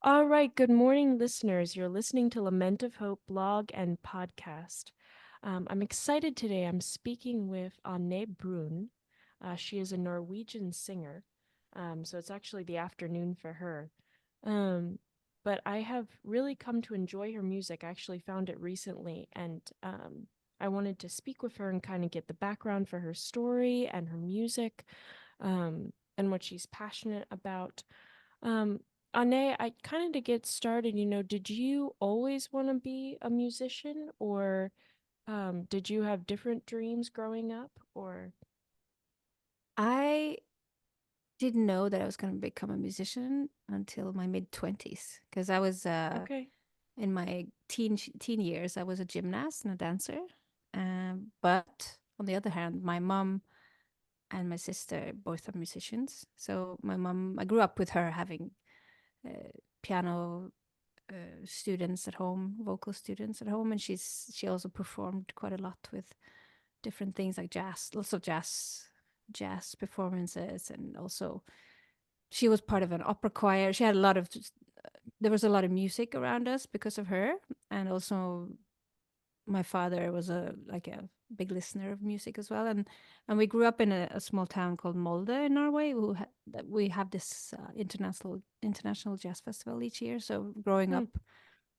All right, good morning, listeners. You're listening to Lament of Hope blog and podcast. I'm excited today. I'm speaking with Anne Brun. She is a Norwegian singer, so it's actually the afternoon for her. Um, but I have really come to enjoy her music. I actually found it recently, and I wanted to speak with her and kind of get the background for her story and her music, and what she's passionate about. Um, Ane, I kind of to get started, did you always want to be a musician or did you have different dreams growing up or I didn't know that I was going to become a musician until my mid 20s because I was okay. in my teen years. I was a gymnast and a dancer. But on the other hand, my mom and my sister both are musicians. So my mom, I grew up with her having uh, piano students at home, vocal students at home, and she also performed quite a lot with different things like jazz, lots of jazz performances, and also she was part of an opera choir. She had a lot of there was a lot of music around us because of her, and also my father was a big listener of music as well, and we grew up in a small town called Molde in Norway. That we have this international jazz festival each year. So growing Hmm, up,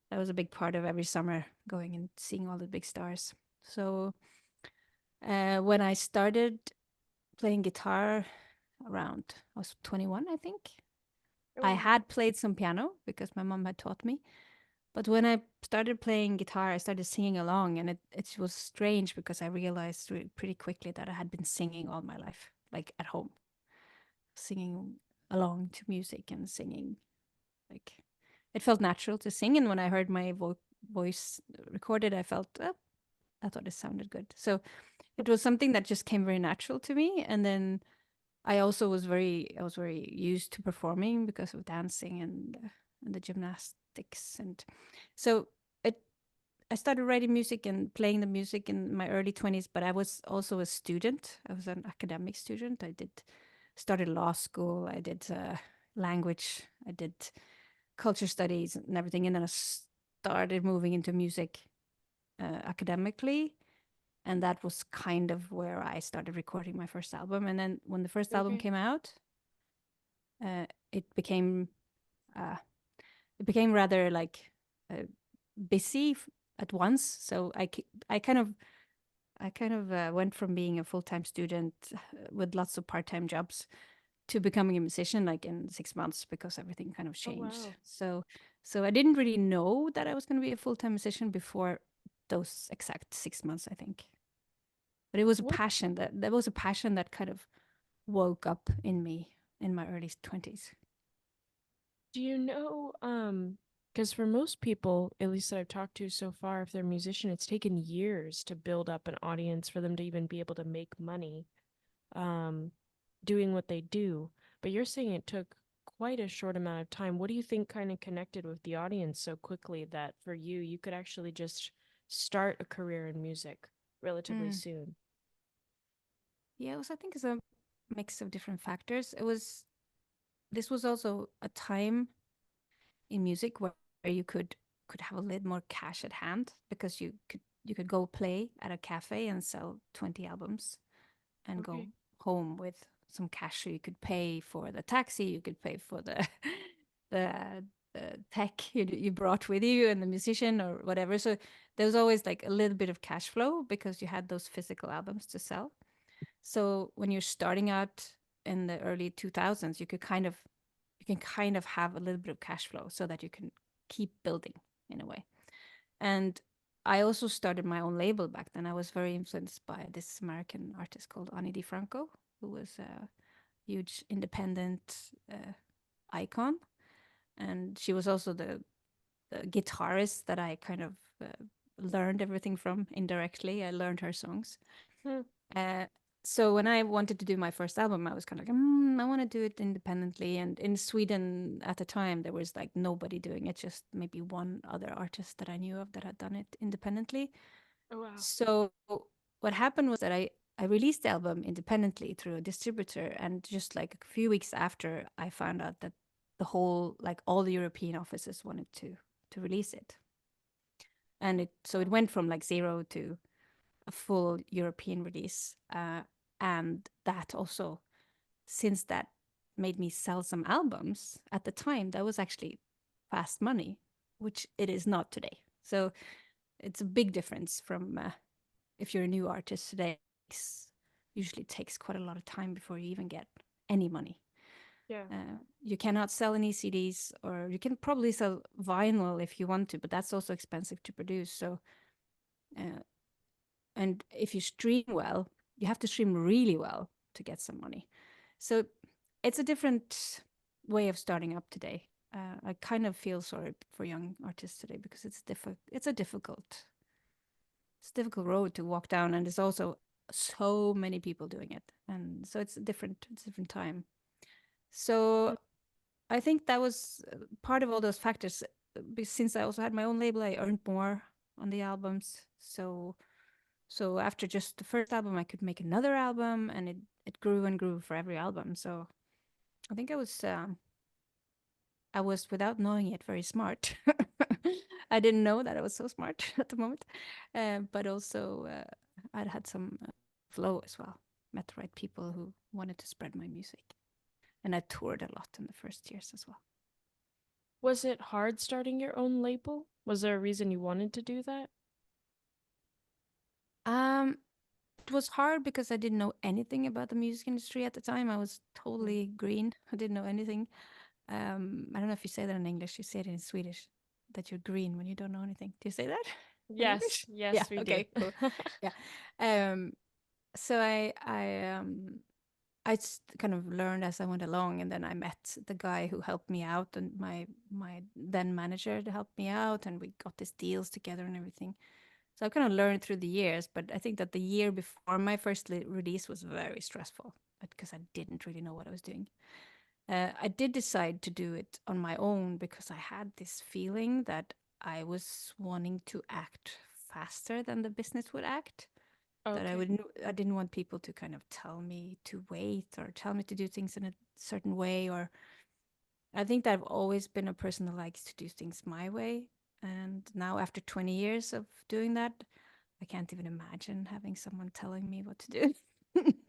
that was a big part of every summer going and seeing all the big stars. So when I started playing guitar around I was 21, I think. oh I wow. had played some piano because my mom had taught me. But when I started playing guitar, I started singing along, and it was strange because I realized pretty quickly that I had been singing all my life, like at home, singing along to music and singing. Like it felt natural to sing, and when I heard my voice recorded, I thought it sounded good. So it was something that just came very natural to me, and then I was very used to performing because of dancing and the gymnastics, and so it I started writing music and playing the music in my early 20s, but I was also a student. I was an academic student. I did started law school. I did language. I did culture studies and everything, and then I started moving into music academically, and that was kind of where I started recording my first album. And then when the first album Okay. came out, uh, it became uh, it became rather like uh, busy at once. So I kind of went from being a full time student with lots of part time jobs to becoming a musician like in 6 months because everything kind of Oh changed. wow. So I didn't really know that I was going to be a full time musician before those exact 6 months, I think. But it was a What passion that was a passion that kind of woke up in me in my early 20s. do you know because for most people, at least that I've talked to so far, if they're a musician, it's taken years to build up an audience for them to even be able to make money. Um doing what they do. But you're saying it took quite a short amount of time. What do you think kind of connected with the audience so quickly that for you, you could actually just start a career in music relatively Mm. soon? Yeah, I think it's a mix of different factors. This was also a time in music where you could have a little more cash at hand because you could go play at a cafe and sell 20 albums and go Okay. home with some cash, so you could pay for the taxi, you could pay for the the, the tech you brought with you and the musician or whatever. So there was always like a little bit of cash flow because you had those physical albums to sell. So when you're starting out in the early 2000s, you can kind of have a little bit of cash flow so that you can keep building in a way. And I also started my own label back then. I was very influenced by this American artist called Ani DiFranco, who was a huge independent icon. And she was also the guitarist that I kind of learned everything from indirectly. I learned her songs. Hmm. Uh, so when I wanted to do my first album, I was kind of like, I want to do it independently. And in Sweden at the time, there was like nobody doing it, just maybe one other artist that I knew of that had done it independently. Oh, wow. So what happened was that I released the album independently through a distributor, and just like a few weeks after, I found out that the whole, like all the European offices wanted to release it. And it went from like zero to a full European release. And that also, since that made me sell some albums at the time, that was actually fast money, which it is not today. So it's a big difference from if you're a new artist today. Usually takes quite a lot of time before you even get any money. Yeah. You cannot sell any CDs, or you can probably sell vinyl if you want to, but that's also expensive to produce. So, uh, and if you stream well, you have to stream really well to get some money. So it's a different way of starting up today. I kind of feel sorry for young artists today because it's a difficult road to walk down, and there's also so many people doing it, and so it's a different time. So I think that was part of all those factors. Since I also had my own label, I earned more on the albums. So after just the first album, I could make another album, and it grew and grew for every album. So I think I was, without knowing it, very smart. I didn't know that I was so smart at the moment, but also I'd had some flow as well. Met the right people who wanted to spread my music, and I toured a lot in the first years as well. Was it hard starting your own label? Was there a reason you wanted to do that? Um, it was hard because I didn't know anything about the music industry at the time. I was Mm. totally green. I didn't know anything. I don't know if you say that in English. You say it in Swedish, that you're green when you don't know anything. Do you say that in Yes, English? Yeah. yes, we do. Okay. Cool. Yeah. Um. So I kind of learned as I went along, and then I met the guy who helped me out, and my then manager to help me out, and we got these deals together and everything. So I kind of learned through the years, but I think that the year before my first release was very stressful because I didn't really know what I was doing. I did decide to do it on my own because I had this feeling that I was wanting to act faster than the business would act. That Okay. I didn't want people to kind of tell me to wait or tell me to do things in a certain way. Or I think that I've always been a person that likes to do things my way. And now, after 20 years of doing that, I can't even imagine having someone telling me what to do.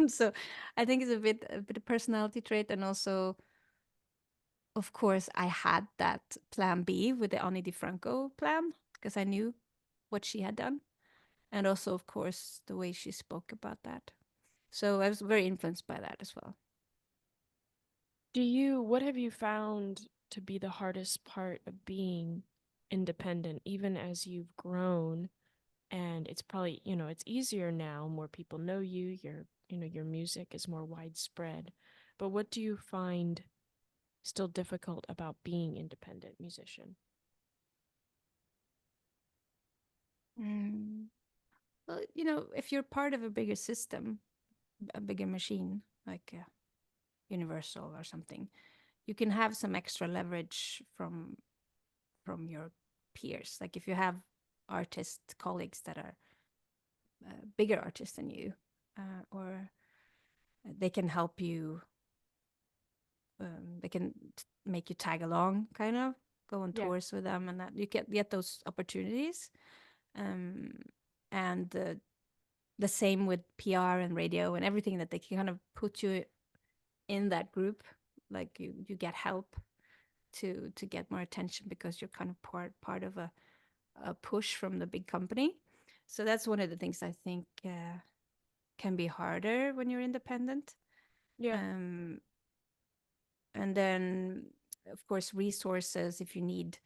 So I think it's a bit of personality trait, and also, of course, I had that plan B with the Ani DiFranco plan because I knew what she had done, and also, of course, the way she spoke about that. So I was very influenced by that as well. What have you found to be the hardest part of being independent, even as you've grown? And it's probably, it's easier now, more people know you, your music is more widespread. But what do you find still difficult about being independent musician? Mm. Well, if you're part of a bigger system, a bigger machine, like Universal or something, you can have some extra leverage from your peers. Like if you have artist colleagues that are bigger artists than you, or they can help you. They can make you tag along, kind of go on Yeah. tours with them, and that you get those opportunities. Um, and the same with PR and radio and everything, that they can kind of put you in that group. Like you get help to get more attention because you're kind of part of a push from the big company. So that's one of the things I think can be harder when you're independent. Yeah. Um, and then, of course, resources. If you need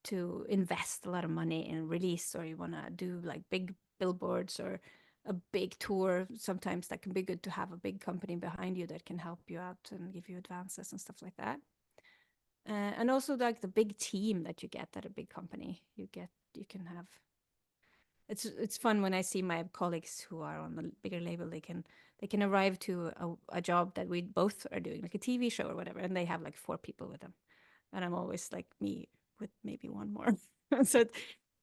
to invest a lot of money in release, or you want to do like big billboards or a big tour, sometimes that can be good to have a big company behind you that can help you out and give you advances and stuff like that. And also like the big team that you get at a big company, you can have. It's fun when I see my colleagues who are on the bigger label. They can arrive to a job that we both are doing, like a TV show or whatever, and they have like 4 people with them, and I'm always like me with maybe one more. So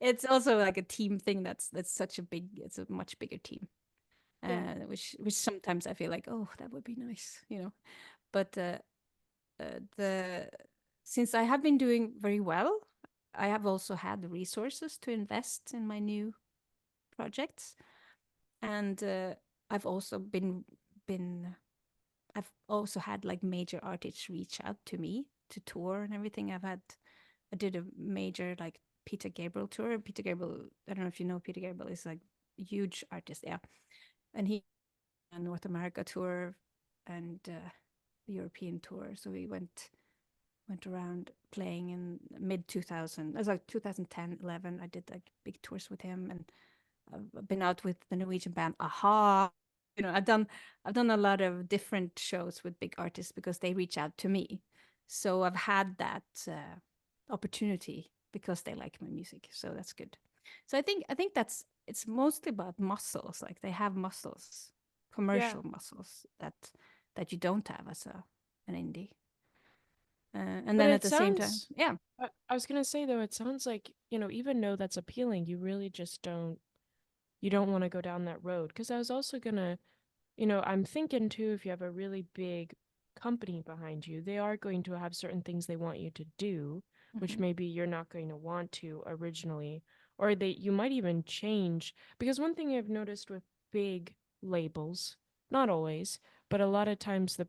it's also like a team thing. That's such a big. It's a much bigger team, Yeah. which sometimes I feel like, oh, that would be nice. But the since I have been doing very well, I have also had the resources to invest in my new projects, and I've also been I've also had like major artists reach out to me to tour and everything. I did a major like Peter Gabriel tour. Peter Gabriel, I don't know if you know Peter Gabriel, is like a huge artist, yeah, and he a North America tour and European tour. So we went around playing in mid 2000. It was like 2010, 11. I did like big tours with him, and I've been out with the Norwegian band Aha. I've done a lot of different shows with big artists because they reach out to me. So I've had that opportunity because they like my music. So that's good. So I think it's mostly about muscles. Like they have muscles, Yeah. commercial muscles that you don't have as an indie. And But then at it the same time, sounds, yeah. I was gonna say though, it sounds like, even though that's appealing, you really just you don't want to go down that road. Because I was also gonna, I'm thinking too, if you have a really big company behind you, they are going to have certain things they want you to do, which Mhm. maybe you're not going to want to originally, or you might even change. Because one thing I've noticed with big labels, not always, but a lot of times the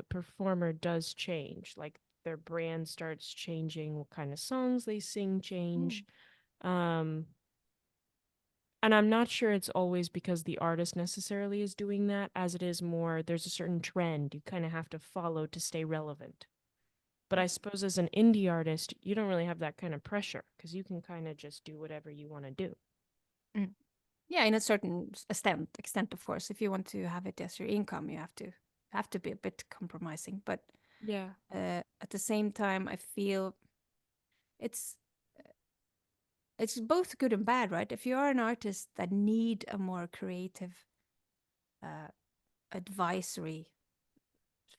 performer does change. Like their brand starts changing, what kind of songs they sing change. Mm. Um, and I'm not sure it's always because the artist necessarily is doing that, as it is more there's a certain trend you kind of have to follow to stay relevant. But I suppose as an indie artist, you don't really have that kind of pressure because you can kind of just do whatever you want to do. Mm. Yeah, in a certain extent, of course. If you want to have it as your income, you have to be a bit compromising. But Yeah. at the same time, I feel it's it's both good and bad, right? If you are an artist that need a more creative uh, advisory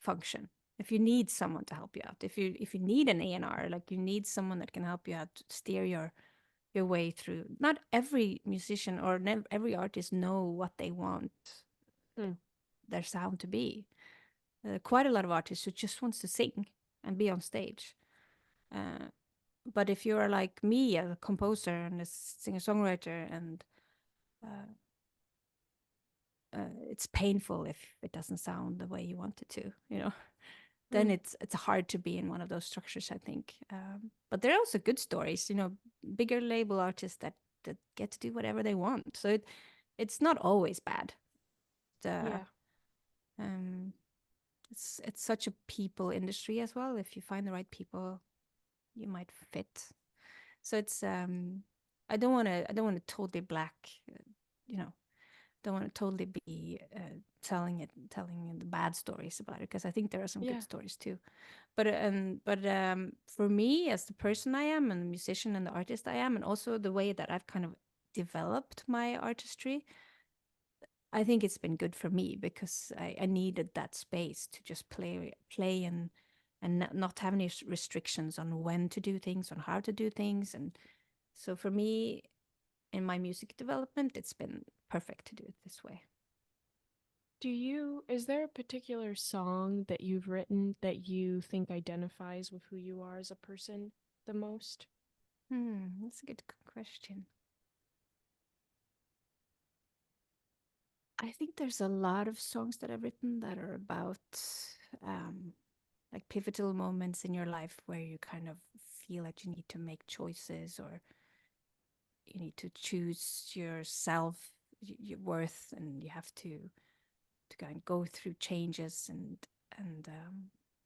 function, if you need someone to help you out, if you need an A&R, like you need someone that can help you out to steer your way through. Not every musician or every artist know what they want Hmm. their sound to be. Quite a lot of artists who just wants to sing and be on stage. Uh, but if you are like me, a composer and a singer-songwriter, and uh, it's painful if it doesn't sound the way you want it to, then Hmm. it's hard to be in one of those structures, I think. But there are also good stories, bigger label artists that get to do whatever they want. So it's not always bad. Uh, Yeah. um, it's such a people industry as well. If you find the right people, you might fit. So it's I don't want to totally black, you know, don't want to totally be telling the bad stories about it because I think there are some good Yeah. stories too. But for me as the person I am and the musician and the artist I am, and also the way that I've kind of developed my artistry, I think it's been good for me because I needed that space to just play and not have any restrictions on when to do things, on how to do things. And so for me, in my music development, it's been perfect to do it this way. Is there a particular song that you've written that you think identifies with who you are as a person the most? That's a good question. I think there's a lot of songs that I've written that are about um, like pivotal moments in your life where you kind of feel that you need to make choices or you need to choose yourself, your worth, and you have to kind of go through changes and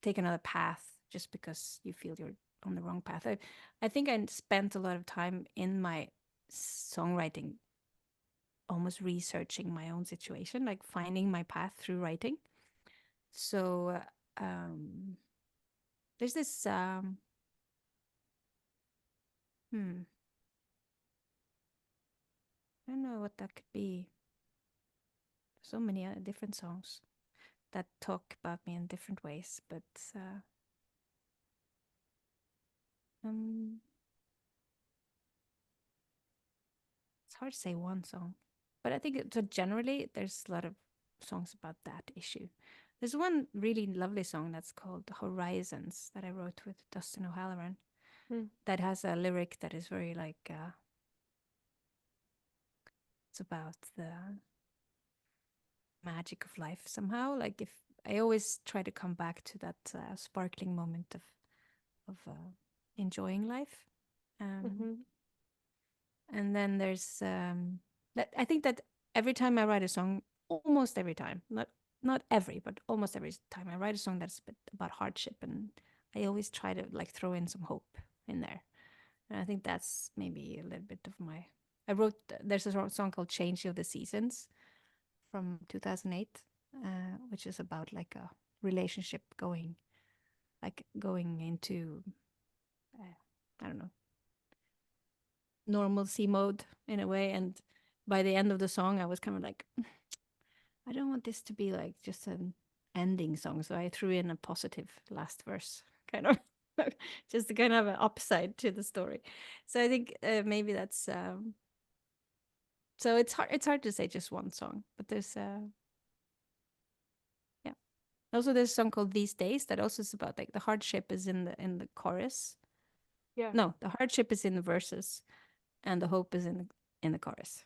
take another path just because you feel you're on the wrong path. I think I spent a lot of time in my songwriting almost researching my own situation, like finding my path through writing. So there's this hmm, I don't know what that could be. So many different songs that talk about me in different ways, but uh, um, it's hard to say one song. But I think so generally there's a lot of songs about that issue. There's one really lovely song that's called Horizons that I wrote with Dustin O'Halloran Hmm. that has a lyric that is very like, it's about the magic of life somehow. Like if I always try to come back to that sparkling moment of enjoying life. Um, Mm-hmm. and then there's that I think that every time I write a song, almost every time, not every, but almost every time I write a song that's a bit about hardship, and I always try to like throw in some hope in there. And I think that's maybe a little bit of my. I wrote there's a song called "Change of the Seasons" from 2008, which is about like a relationship going into uh, I don't know, normalcy mode in a way. And by the end of the song, I was kind of like, I don't want this to be like just an ending song. So I threw in a positive last verse, kind of just to kind of an upside to the story. So I think maybe that's so it's hard to say just one song, but there's yeah. Also there's a song called These Days that also is about like the hardship is in the chorus. Yeah. No, the hardship is in the verses and the hope is in the chorus.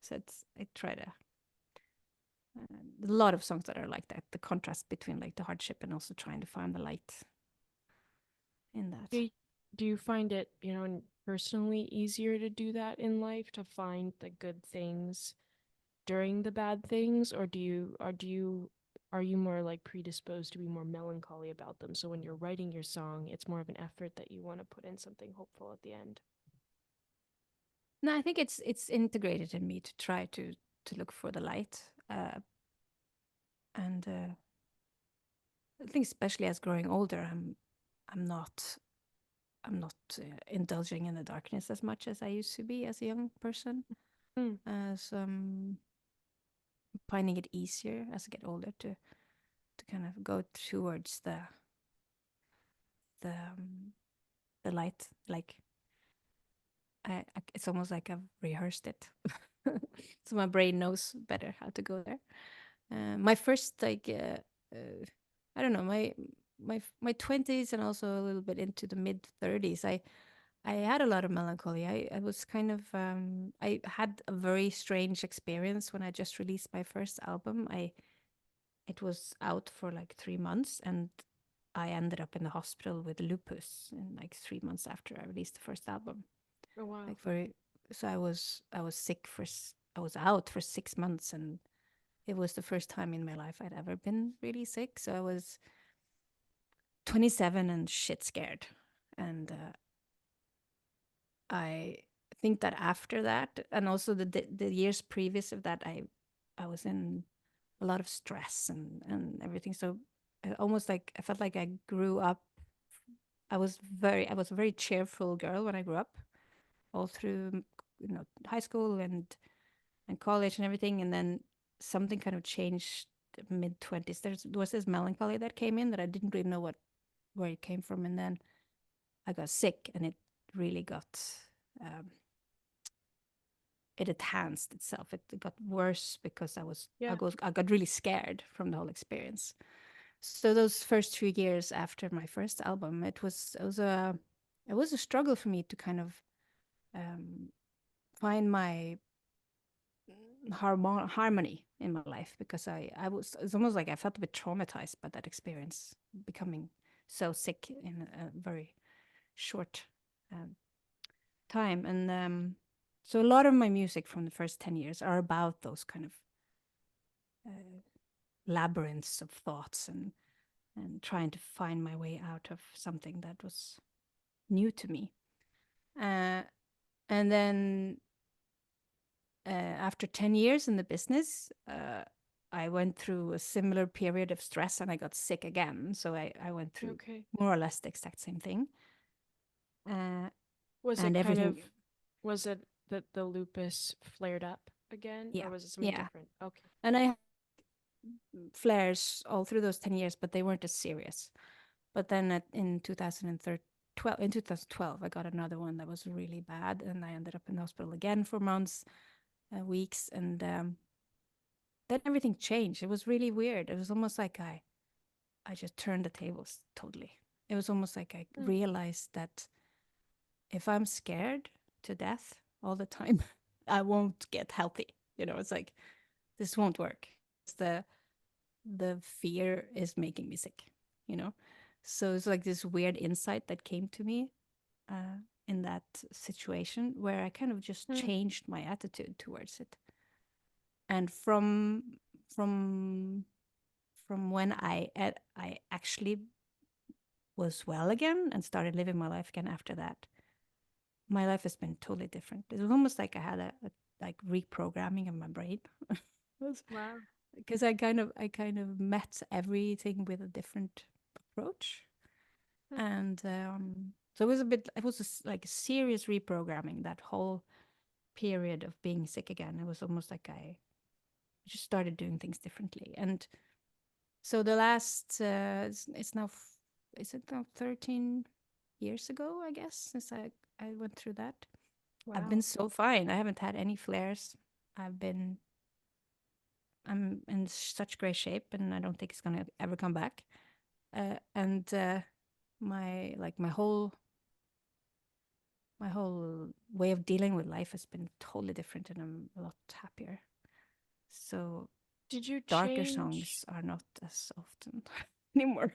So it's I try to a lot of songs that are like that, the contrast between like the hardship and also trying to find the light in Do that. you, do you find it, personally easier to do that in life, to find the good things during the bad things, or are you more like predisposed to be more melancholy about them? So when you're writing your song, it's more of an effort that you want to put in something hopeful at the end. No, I think it's integrated in me to try to look for the light, and I think especially as growing older, I'm not I'm not indulging in the darkness as much as I used to be as a young person. Mm. So I'm finding it easier as I get older to kind of go towards the the light. Like it's almost like I've rehearsed it, so my brain knows better how to go there. My first like I don't know my 20s and also a little bit into the mid 30s. I had a lot of melancholy. I was kind of I had a very strange experience when I just released my first album. I It was out for like 3 months and I ended up in the hospital with lupus in like 3 months after I released the first album. Oh wow. Like very so I was sick for I was out for 6 months and it was the first time in my life I'd ever been really sick. So I was 27 and shit scared. And I think that after that, and also the years previous of that, I was in a lot of stress and everything. So almost like I felt like I grew up. I was a very cheerful girl when I grew up, all through high school and college and everything. And then something kind of changed mid 20s. There was this melancholy that came in that I didn't really know where it came from. And then I got sick, and it really got um, it enhanced itself. It got worse because Yeah. I got really scared from the whole experience. So those first 2 years after my first album, it was a struggle for me to kind of um, find my harmony in my life because I was it's almost like I felt a bit traumatized by that experience, becoming so sick in a very short um, time. And so a lot of my music from the first 10 years are about those kind of uh, labyrinths of thoughts and trying to find my way out of something that was new to me. Uh, and then after 10 years in the business, I went through a similar period of stress and I got sick again. So I went through Okay. more or less the exact same thing. Uh, Was and it kind everything, of was it that the lupus flared up again, or yeah, was it something yeah. different? Okay. And I had flares all through those 10 years, but they weren't as serious. But then in 2012, I got another one that was really bad, and I ended up in the hospital again for months, weeks, and then everything changed. It was really weird. It was almost like I just turned the tables totally. It was almost like I Mm. realized that if I'm scared to death all the time, I won't get healthy. You know, it's like this won't work. It's the fear is making me sick, you know? So it's like this weird insight that came to me uh, in that situation where I kind of just Mm. changed my attitude towards it. And from from when I actually was well again and started living my life again after that, my life has been totally different. It was almost like I had a like reprogramming of my brain. Wow. Because I kind of met everything with a different approach, Mm. and so it was like a serious reprogramming that whole period of being sick again. It was almost like I just started doing things differently, and so the last it's now is it now 13 years ago, I guess, since I went through that. I've been Wow. so fine. I haven't had any flares. I've been I'm in such great shape, and I don't think it's gonna ever come back. And my like my whole way of dealing with life has been totally different, and I'm a lot happier. So Did you darker change? songs are not as often anymore.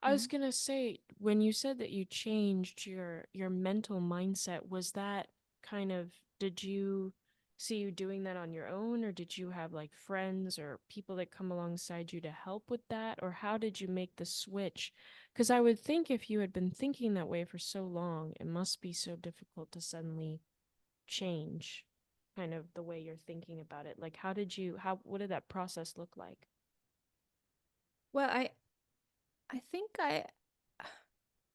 I Yeah. was gonna say, when you said that you changed your mental mindset, was that kind of, did you see you doing that on your own, or did you have like friends or people that come alongside you to help with that, or how did you make the switch? Because I would think if you had been thinking that way for so long, it must be so difficult to suddenly change kind of the way you're thinking about it. Like, what did that process look like? Well, I think I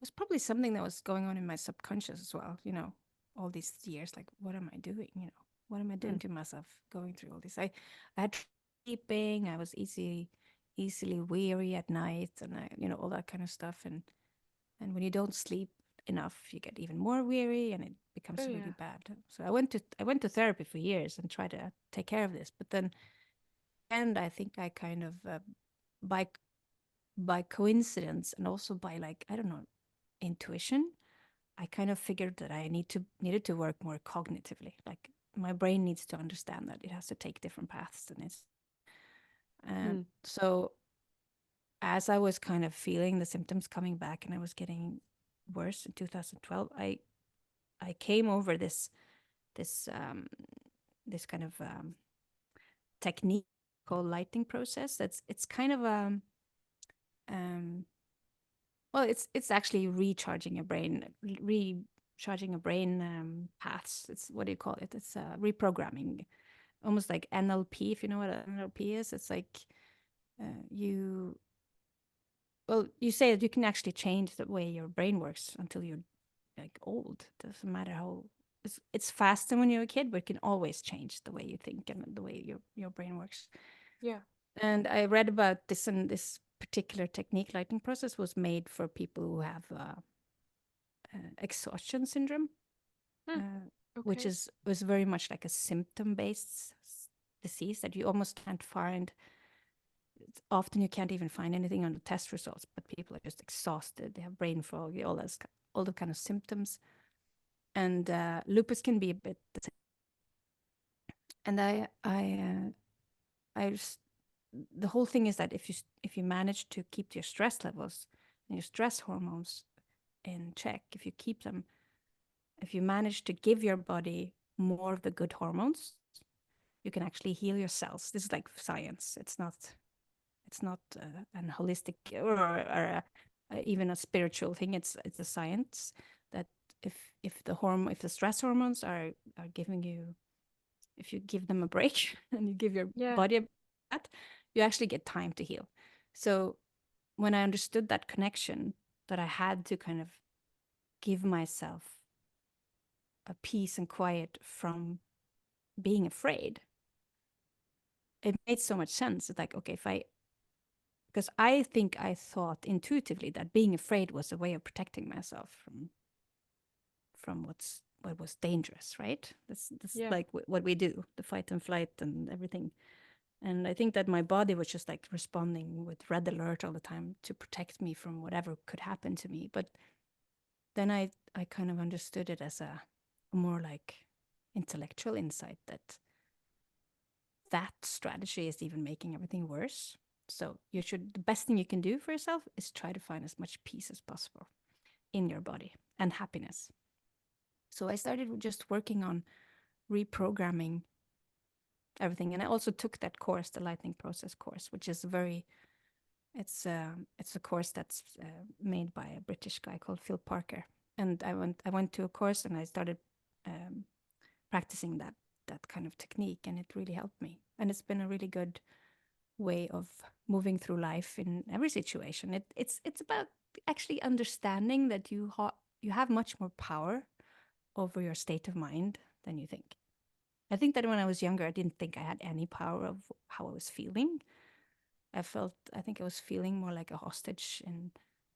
was probably something that was going on in my subconscious as well. You know, all these years, like, what am I doing? You know, what am I doing Mm. to myself going through all this? I had sleeping. I was easily weary at night, and all that kind of stuff. And when you don't sleep enough, you get even more weary, and it Oh becomes really yeah. bad. So I went to therapy for years and tried to take care of this, but then and I think I kind of by by coincidence and also by like I don't know intuition, I kind of figured that I needed to work more cognitively. Like my brain needs to understand that it has to take different paths and it's Mm. so as I was kind of feeling the symptoms coming back and I was getting worse in 2012, I came over this this kind of technique called lighting process. It's kind of um well, it's actually recharging a brain paths. It's what do you call it? It's reprogramming, almost like NLP. If you know what NLP is, it's like you you say that you can actually change the way your brain works until you're like old. Doesn't matter how it's faster when you're a kid, but it can always change the way you think and the way your brain works. Yeah. And I read about this, and this particular technique, lighting process, was made for people who have exhaustion syndrome, Mm. uh, which Okay. is was very much like a symptom based disease that you almost can't find. Often you can't even find anything on the test results, but people are just exhausted. They have brain fog, all the kind of symptoms. And lupus can be a bit the same. And I just, the whole thing is that if you manage to keep your stress levels and your stress hormones in check, if you manage to give your body more of the good hormones, you can actually heal your cells. This is like science. It's not an holistic or even a spiritual thing. It's a science that if the stress hormones are giving you, if you give them a break and you give your Yeah. body that, you actually get time to heal. So when I understood that connection, that I had to kind of give myself a peace and quiet from being afraid, it made so much sense. It's like, okay, because I think I thought intuitively that being afraid was a way of protecting myself from what was dangerous, right? That's Yeah. like what we do, the fight and flight and everything. And I think that my body was just like responding with red alert all the time to protect me from whatever could happen to me. But then I kind of understood it as a more like intellectual insight that that strategy is even making everything worse. So the best thing you can do for yourself is try to find as much peace as possible in your body and happiness. So I started just working on reprogramming everything. And I also took that course, the lightning process course, which is it's a course that's made by a British guy called Phil Parker. And I went to a course and I started um, practicing that kind of technique, and it really helped me. And it's been a really good way of moving through life in every situation. It's about actually understanding that you have much more power over your state of mind than you think. I think that when I was younger, I didn't think I had any power of how I was feeling. I think I was feeling more like a hostage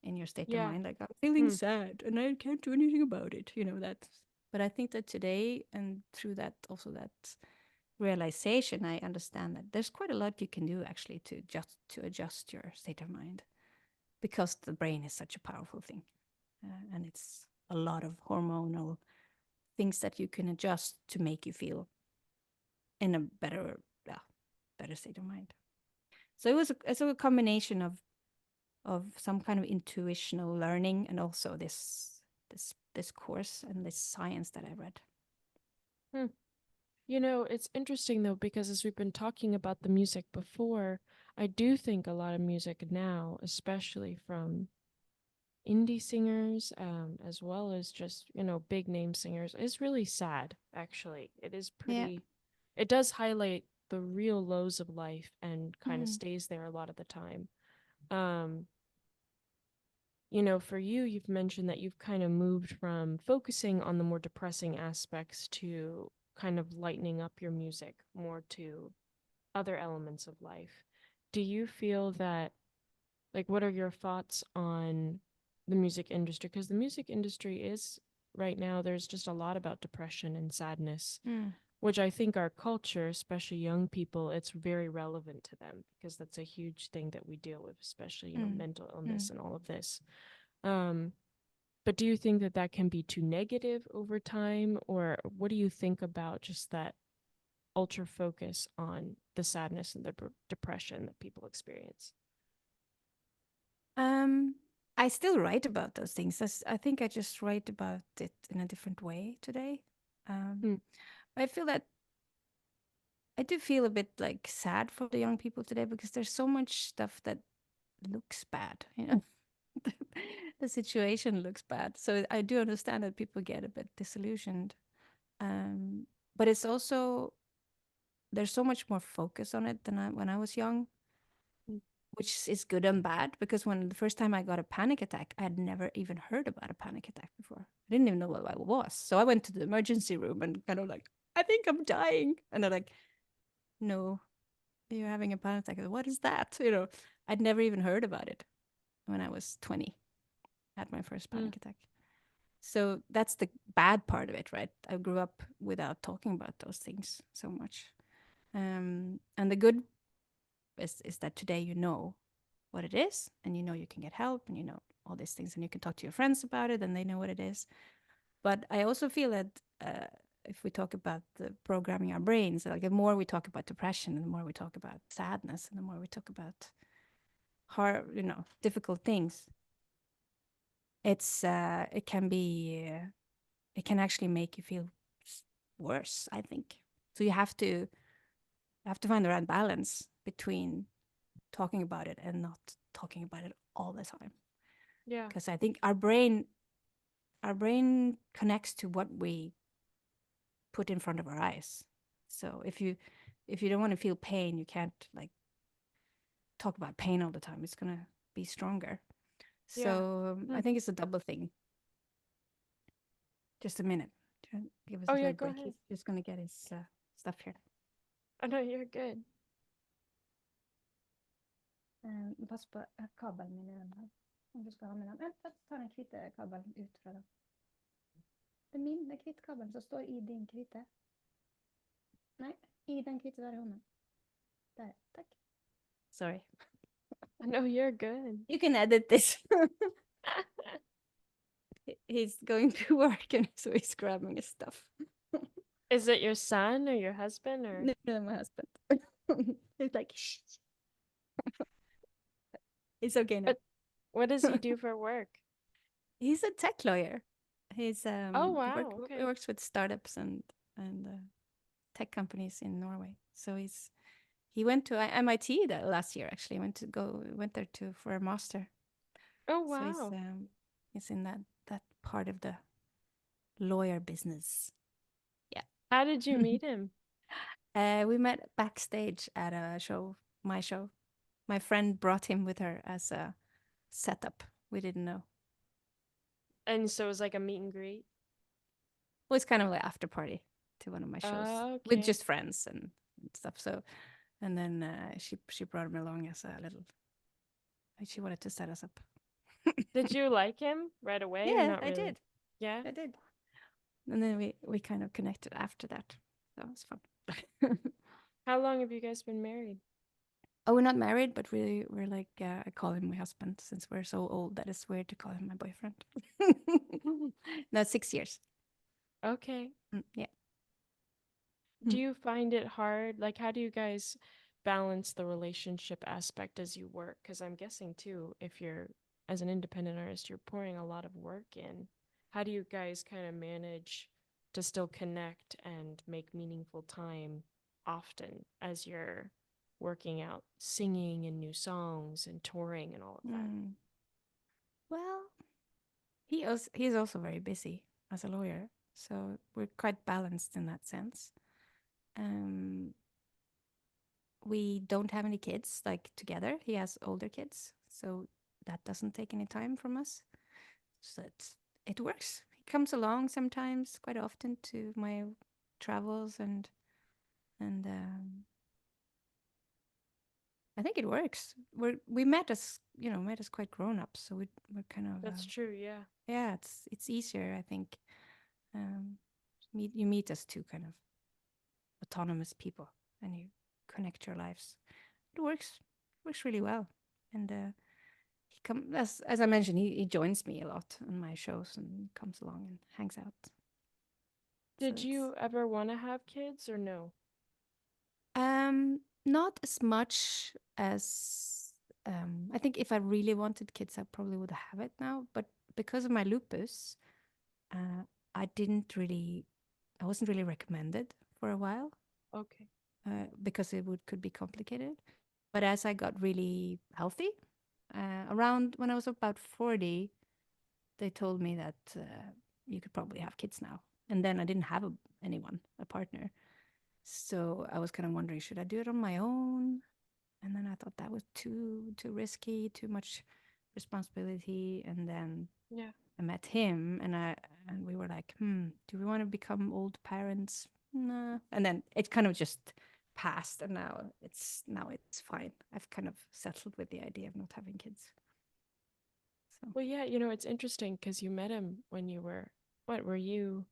in your state of Yeah. mind, like I'm feeling Hmm. sad and I can't do anything about it, that. But I think that today, and through that, also that realization, I understand that there's quite a lot you can do actually to adjust your state of mind, because the brain is such a powerful thing, and it's a lot of hormonal things that you can adjust to make you feel in a better state of mind. So it's a combination of some kind of intuitional learning, and also this course and this science that I read. Hmm. It's interesting though, because as we've been talking about the music before, I do think a lot of music now, especially from indie singers, as well as just, big name singers, is really sad, actually. It is Yeah. pretty, it does highlight the real lows of life and kind of Mm. stays there a lot of the time. Um, for you, you've mentioned that you've kind of moved from focusing on the more depressing aspects to kind of lightening up your music more to other elements of life. Do you feel that, like, what are your thoughts on the music industry? Because the music industry is, right now, there's just a lot about depression and sadness, Mm. which I think our culture, especially young people, it's very relevant to them because that's a huge thing that we deal with, especially, Mm. mental illness Mm. and all of this. Um, but do you think that that can be too negative over time? Or what do you think about just that ultra focus on the sadness and the depression that people experience? Um, I still write about those things. I think I just write about it in a different way today. Um, Hmm. I feel that I do feel a bit like sad for the young people today, because there's so much stuff that looks bad. The situation looks bad. So I do understand that people get a bit disillusioned. But it's also, there's so much more focus on it than when I was young, Hmm. which is good and bad, because when the first time I got a panic attack, I had never even heard about a panic attack before. I didn't even know what it was. So I went to the emergency room and kind of like, I think I'm dying. And they're like, no, you're having a panic attack. What is that? I'd never even heard about it when I was 20. I had my first Hmm. panic attack. So that's the bad part of it, right? I grew up without talking about those things so much. And the good is that today you know what it is, and you know you can get help, and you know all these things, and you can talk to your friends about it, and they know what it is. But I also feel that if we talk about the programming our brains, like the more we talk about depression, and the more we talk about sadness, and the more we talk about hard, difficult things, it can be it can actually make you feel worse, I think. So you have to find the right balance between talking about it and not talking about it all the time, Yeah. because I think our brain connects to what we put in front of our eyes. So if you don't want to feel pain, you can't like talk about pain all the time. It's gonna be stronger. Yeah. So I Hmm. think it's a double thing. Just a minute. Give us Oh, a yeah, little go break. ahead. He's just gonna get his stuff here. Oh, no, you're good. Pass på kabelen min i den her. Om du skal ha med den. Vent, ta den hvite kabelen ut fra den. Det er min, det er hvite kabelen som står i din hvite. Nei, i den hvite der i hånda. Där, tack. Sorry. No, you're good. You can edit this. He's going to work and so he's grabbing his stuff. Is it your son or your husband or? No, no, my husband. He's like, shh. It's okay now. But what does he do for work? He's a tech lawyer. He's Oh, wow. he Okay. works with startups and tech companies in Norway. So he went to MIT that last year actually. Went there to for a master. Oh, So wow. he's in that part of the lawyer business. Yeah. How did you meet him? We met backstage at a show, my show. My friend brought him with her as a setup. We didn't know. And so it was like a meet and greet? Well, it's kind of like after party to one of my shows with Okay. just friends and stuff. So, and then she brought him along as a little. She wanted to set us up. Did you like him right away or Yeah, not I really? did. Yeah. I did. And then we kind of connected after that. That was fun. How long have you guys been married? Oh, we're not married, but we're like I call him my husband since we're so old that it's weird to call him my boyfriend. No, 6 years. Okay. Yeah. Do you find it hard? Like, how do you guys balance the relationship aspect as you work? Because I'm guessing too, if you're as an independent artist, you're pouring a lot of work in. How do you guys kind of manage to still connect and make meaningful time often as you're working out singing and new songs and touring and all of that? Mm. Well, he's also very busy as a lawyer, so we're quite balanced in that sense. Um, we don't have any kids like together. He has older kids, so that doesn't take any time from us. So it works. He comes along sometimes, quite often, to my travels and I think it works. We met as quite grown ups, so we're kind of That's true, yeah. yeah. It's easier, I think. Um, you meet as two kind of autonomous people, and you connect your lives. It works really well, and he come as I mentioned, he joins me a lot on my shows and comes along and hangs out. So Did it's you ever want to have kids or no? not as much as I think if I really wanted kids, I probably would have it now. But because of my lupus, uh, I didn't really, I wasn't really recommended for a while Okay. because it would could be complicated. But as I got really healthy, around when I was about 40, they told me that you could probably have kids now. And then I didn't have anyone, a partner. So I was kind of wondering, should I do it on my own? And then I thought that was too risky, too much responsibility. And then Yeah. I met him, and we were like, do we want to become old parents? Nah. And then it kind of just passed, and now it's fine. I've kind of settled with the idea of not having kids. So Well, yeah, it's interesting because you met him when you were, what were you,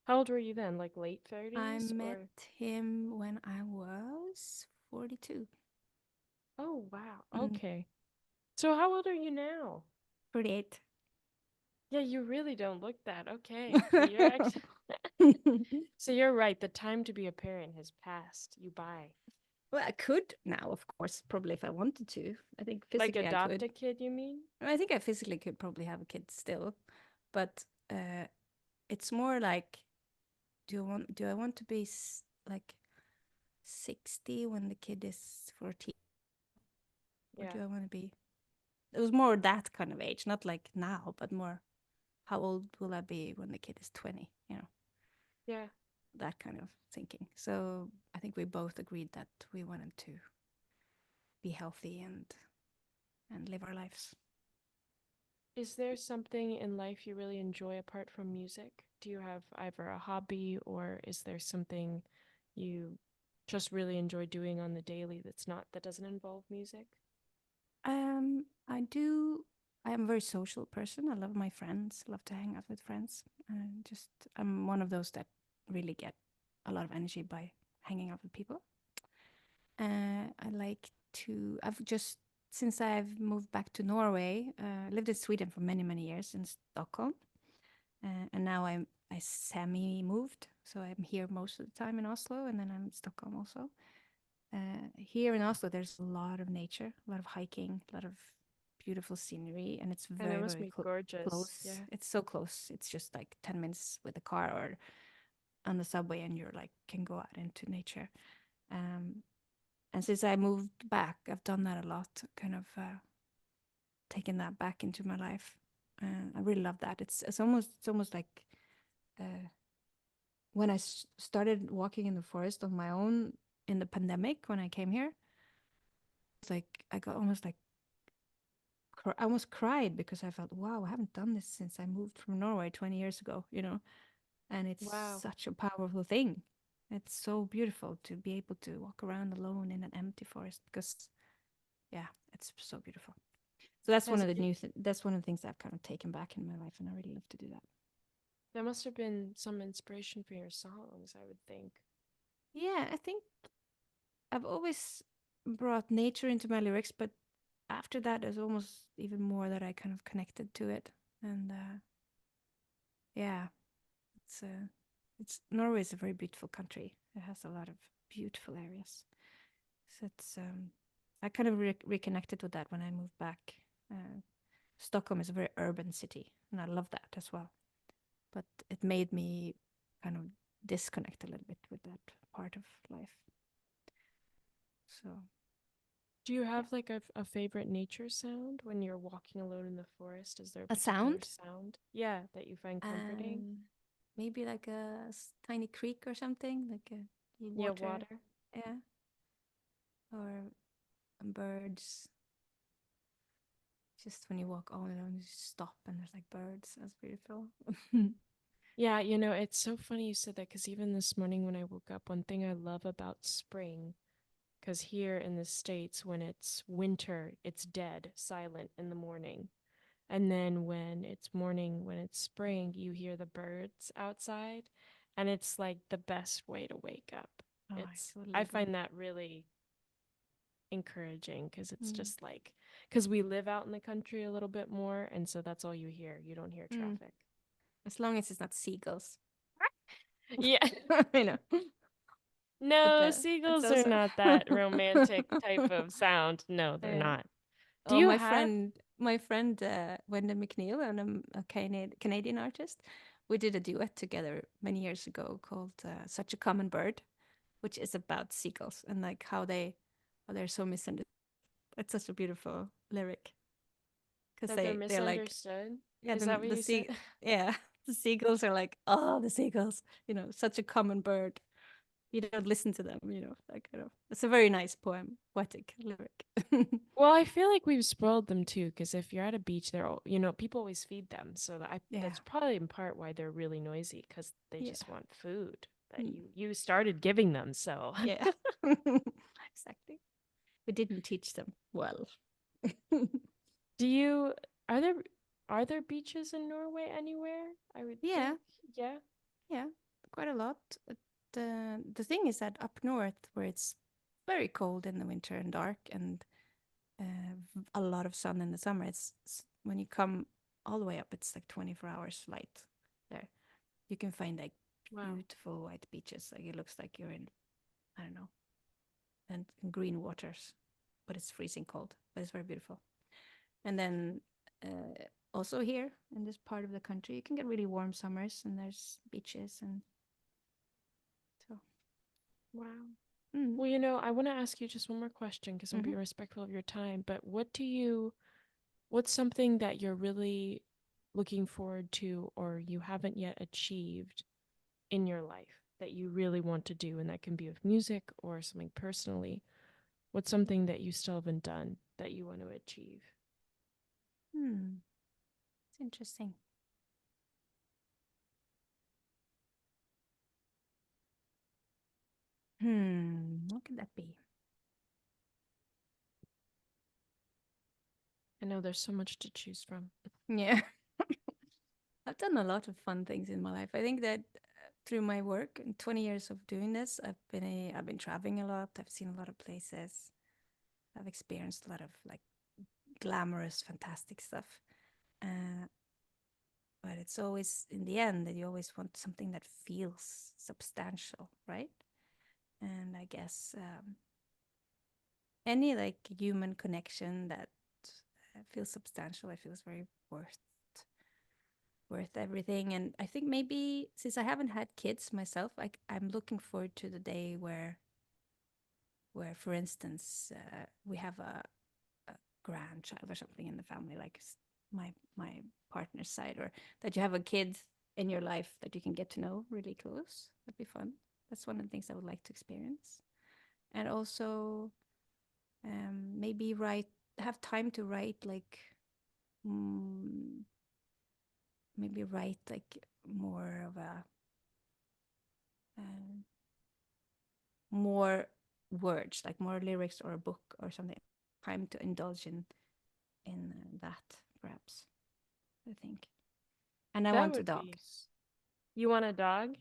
how old were you then? Like late I 30s met or? him when I was 42. Oh, wow. Mm, Okay. So how old are you now? 48. Yeah, you really don't look that. Okay. So you're actually, so you're right. The time to be a parent has passed you by. Well, I could now, of course, probably if I wanted to. I think Like physically I adopt could. a kid, you mean? I think I physically could probably have a kid still, but it's more like, do I want to be like 60 when the kid is 14, or Yeah. do I want to be? It was more that kind of age, not like now, but more how old will I be when the kid is 20? Yeah. That kind of thinking. So I think we both agreed that we wanted to be healthy and live our lives. Is there something in life you really enjoy apart from music? Do you have either a hobby or is there something you just really enjoy doing on the daily that doesn't involve music? I do. I am a very social person. I love my friends. Love to hang out with friends. And just I'm one of those that really get a lot of energy by hanging out with people. I like to. I've just since I've moved back to Norway, lived in Sweden for many many years in Stockholm, and now I semi moved, so I'm here most of the time in Oslo, and then I'm in Stockholm also. Here in Oslo, there's a lot of nature, a lot of hiking, a lot of beautiful scenery, and it's And it very must very be gorgeous. close. Yeah. It's so close. It's just like 10 minutes with a car or on the subway, and you're like can go out into nature. Um, and since I moved back, I've done that a lot, kind of taken that back into my life. I really love that. It's almost like uh, when started walking in the forest on my own in the pandemic when I came here. It's like I got almost like I almost cried because I felt, wow, I haven't done this since I moved from Norway 20 years ago, and it's Wow. such a powerful thing. It's so beautiful to be able to walk around alone in an empty forest because, yeah, it's so beautiful. So that's one Has of the it, that's one of the things I've kind of taken back in my life, and I really love to do that. that must have been some inspiration for your songs, I would think. Yeah, I think I've always brought nature into my lyrics, but after that, there's almost even more that I kind of connected to it, and yeah, it's Norway is a very beautiful country. It has a lot of beautiful areas. So it's I kind of reconnected with that when I moved back. Stockholm is a very urban city, and I love that as well. But it made me kind of disconnect a little bit with that part of life. So Do you yeah, have like a favorite nature sound when you're walking alone in the forest? Is there a a particular sound, sound? Yeah, that you find comforting? um, maybe like a tiny creek or something, like a Yeah, water, water. yeah, or birds. Just when you walk all alone, you just stop and there's like birds. That's beautiful. Yeah, it's so funny you said that because even this morning when I woke up, one thing I love about spring, because here in the States, when it's winter, it's dead, silent in the morning. And then when it's morning, when it's spring, you hear the birds outside, and it's like the best way to wake up. Oh, I totally I agree. find that really encouraging because it's Mm. just like, because we live out in the country a little bit more, and so that's all you hear. You don't hear Mm. traffic. As long as it's not seagulls. Yeah. I know. But No, it's seagulls are also not that romantic type of sound. No, they're yeah. not. Do Oh, you have? my friend Wendy McNeil, and a Canadian artist, we did a duet together many years ago called "Such a Common Bird," which is about seagulls and like how they're so misunderstood. It's such a beautiful lyric because That they're they're like, misunderstood? yeah, Is that what the you said? sea, yeah, the seagulls are like, oh, the seagulls, such a common bird. You don't listen to them, that kind of. It's a very nice poem, poetic lyric. Well, I feel like we've spoiled them too, because if you're at a beach, people always feed them. So Yeah, that's probably in part why they're really noisy, because they yeah, just want food that mm, you started giving them. So, yeah, exactly. We didn't teach them well. do you are there are there beaches in Norway anywhere? I would Yeah, think, yeah. yeah, quite a lot. The thing is that up north, where it's very cold in the winter and dark, and a lot of sun in the summer, when you come all the way up, it's like 24 hours flight there. You can find like Wow. beautiful white beaches. Like it looks like you're in, I don't know, and green waters, but it's freezing cold, but it's very beautiful. And then also here in this part of the country, you can get really warm summers, and there's beaches, and so. Wow. Mm. Well, I want to ask you just one more question because I'm Hmm. being respectful of your time. But what's something that you're really looking forward to or you haven't yet achieved in your life that you really want to do? And that can be with music or something personally. What's something that you still haven't done that you want to achieve? Hmm. It's interesting. What could that be? I know there's so much to choose from. Yeah. I've done a lot of fun things in my life. I think that through my work and 20 years of doing this, I've been traveling a lot. I've seen a lot of places. I've experienced a lot of like glamorous, fantastic stuff. Uh, but it's always in the end that you always want something that feels substantial, right? And I guess any like human connection that feels substantial, I feel is very worth everything. And I think maybe since I haven't had kids myself, I'm looking forward to the day where for instance we have a grandchild or something in the family, like my partner's side, or that you have a kid in your life that you can get to know really close. That'd be fun. That's one of the things I would like to experience. And also maybe write, have time to write like mm, maybe write like more of a uh, more words, like more lyrics or a book or something. Time to indulge in that, perhaps. I think. And I That want a would dog. be. You want a dog?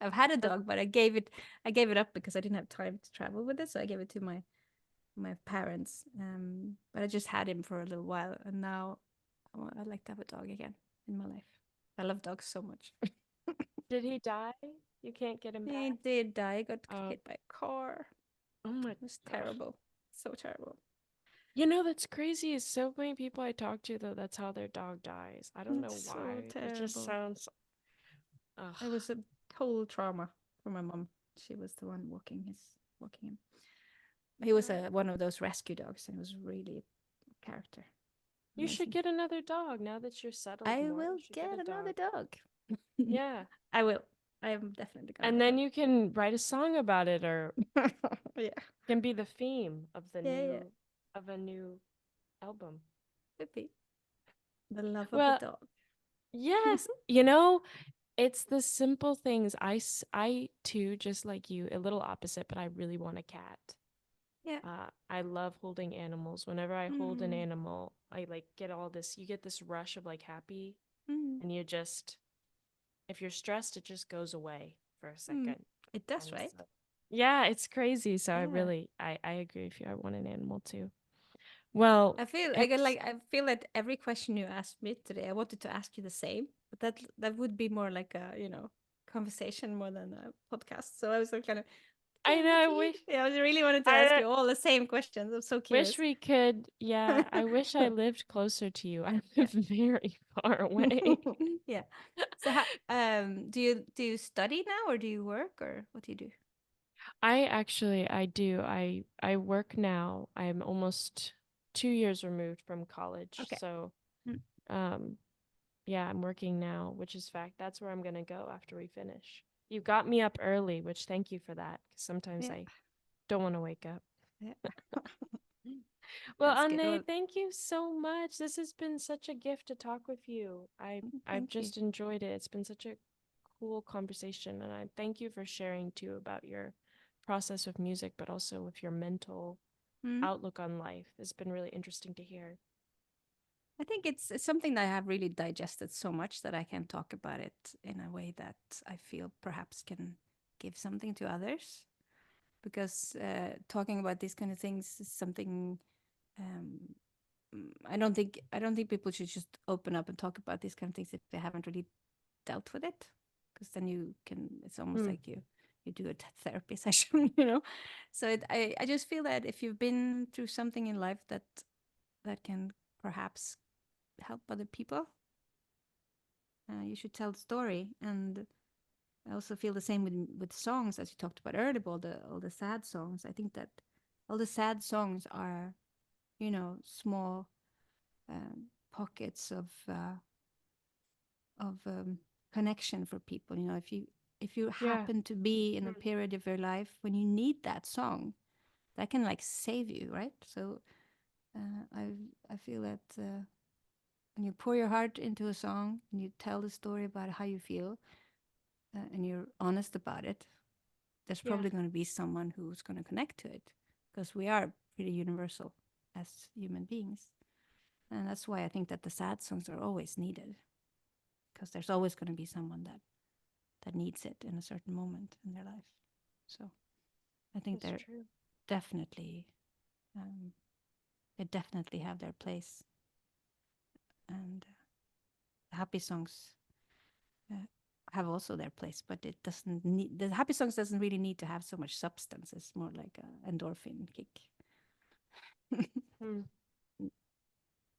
I've had a That, dog, but I gave it up because I didn't have time to travel with it, so I gave it to my parents. But I just had him for a little while, and now I'd like to have a dog again in my life. I love dogs so much. did he die? You can't get him He back? did die. He got Oh, hit by a car. oh my It was God. terrible. So terrible. You know, that's crazy. Is so many people I talk to, though, that's how their dog dies. I don't know It's so why. It just terrible. sounds. Ugh. It was a total trauma for my mom. She was the one walking him. He was Uh, one of those rescue dogs, and it was really a character. You should Amazing. get another dog now that you're settled I more. will You should get get a another dog. dog. Yeah. I will. I am definitely gonna And have a then dog. you can write a song about it or Yeah. can be the theme of the Yeah, yeah. new of a new album. Could be. The love of a Well, dog. yes, you know, it's the simple things. I too, just like you, a little opposite, but I really want a cat. Yeah. I love holding animals. Whenever I hold an Mm, animal, I like get all this, you get this rush of like happy, mm, and you just, if you're stressed, it just goes away for a mm. second. It does, And right? so, yeah, it's crazy. So Yeah. I agree with you. I want an animal too. Well, it's, I feel that every question you asked me today, I wanted to ask you the same, but that would be more like a, conversation more than a podcast. So I was like kind of, I know, damn it, Eve. Yeah, I really wanted to ask I you all the same questions. I'm so wish curious. we could, yeah, I wish I lived closer to you. I Yeah. live very far away. Yeah. So do you study now, or do you work, or what do you do? I do. I work now. I'm almost 2 years removed from college. Okay. So, Mm, um, yeah, I'm working now, which is fact. That's where I'm gonna go after we finish. You got me up early, which thank you for that. 'Cause sometimes yeah. I don't want to wake up. Yeah. Well, That's good. Anne, Well, thank you so much. This has been such a gift to talk with you. I've thank you. just enjoyed it. It's been such a cool conversation, and I thank you for sharing too about your process with music, but also with your mental Mm. outlook on life. It's been really interesting to hear. I think it's something that I have really digested so much that I can talk about it in a way that I feel perhaps can give something to others. Because talking about these kind of things is something um, I don't think people should just open up and talk about these kind of things if they haven't really dealt with it. Because then you can, it's almost Mm, like you do a therapy session, you know. So I just feel that if you've been through something in life that can perhaps help other people, you should tell the story. And I also feel the same with songs, as you talked about earlier, all the sad songs. I think that all the sad songs are, small pockets of connection for people. If you yeah, happen to be in a mm, period of your life when you need that song, that can like save you, right? So I feel that when you pour your heart into a song and you tell the story about how you feel, and you're honest about it, there's yeah, probably going to be someone who's going to connect to it, because we are pretty universal as human beings. And that's why I think that the sad songs are always needed, because there's always going to be someone that needs it in a certain moment in their life. So I think That's true. definitely um, they definitely have their place, and the happy songs uh, have also their place, but it doesn't need the happy songs doesn't really need to have so much substance. It's more like a endorphin kick.